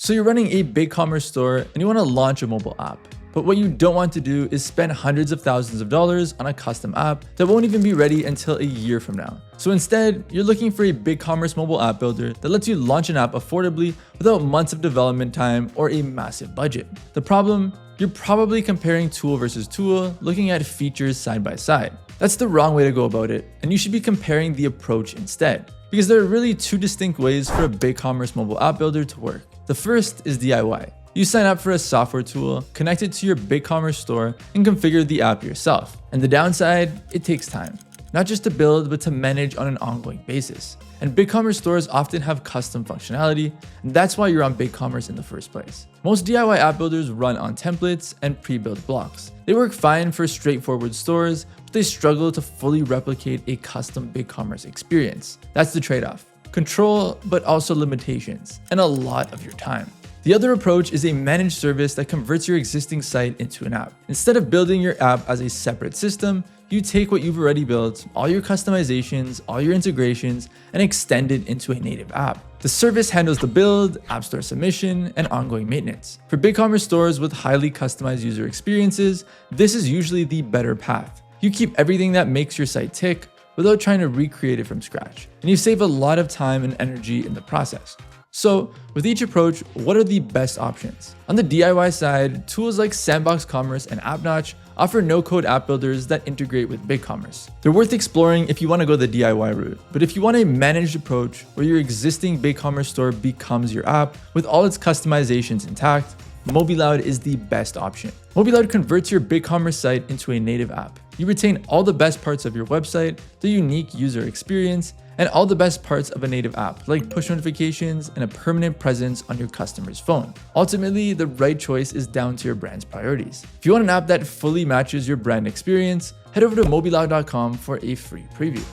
So you're running a BigCommerce store and you want to launch a mobile app. But what you don't want to do is spend hundreds of thousands of dollars on a custom app that won't even be ready until a year from now. So instead, you're looking for a BigCommerce mobile app builder that lets you launch an app affordably without months of development time or a massive budget. The problem? You're probably comparing tool versus tool, looking at features side by side. That's the wrong way to go about it, and you should be comparing the approach instead. Because there are really two distinct ways for a BigCommerce mobile app builder to work. The first is DIY. You sign up for a software tool, connect it to your BigCommerce store, and configure the app yourself. And the downside, it takes time. Not just to build, but to manage on an ongoing basis. And BigCommerce stores often have custom functionality, and that's why you're on BigCommerce in the first place. Most DIY app builders run on templates and pre-built blocks. They work fine for straightforward stores, but they struggle to fully replicate a custom BigCommerce experience. That's the trade-off. Control, but also limitations, and a lot of your time. The other approach is a managed service that converts your existing site into an app. Instead of building your app as a separate system, you take what you've already built, all your customizations, all your integrations, and extend it into a native app. The service handles the build, app store submission, and ongoing maintenance. For BigCommerce stores with highly customized user experiences, this is usually the better path. You keep everything that makes your site tick without trying to recreate it from scratch, and you save a lot of time and energy in the process. So, with each approach, what are the best options? On the DIY side, tools like Sandbox Commerce and AppNotch offer no-code app builders that integrate with BigCommerce. They're worth exploring if you want to go the DIY route, but if you want a managed approach where your existing BigCommerce store becomes your app with all its customizations intact, MobiLoud is the best option. MobiLoud converts your BigCommerce site into a native app. You retain all the best parts of your website, the unique user experience, and all the best parts of a native app, like push notifications and a permanent presence on your customer's phone. Ultimately, the right choice is down to your brand's priorities. If you want an app that fully matches your brand experience, head over to MobiLoud.com for a free preview.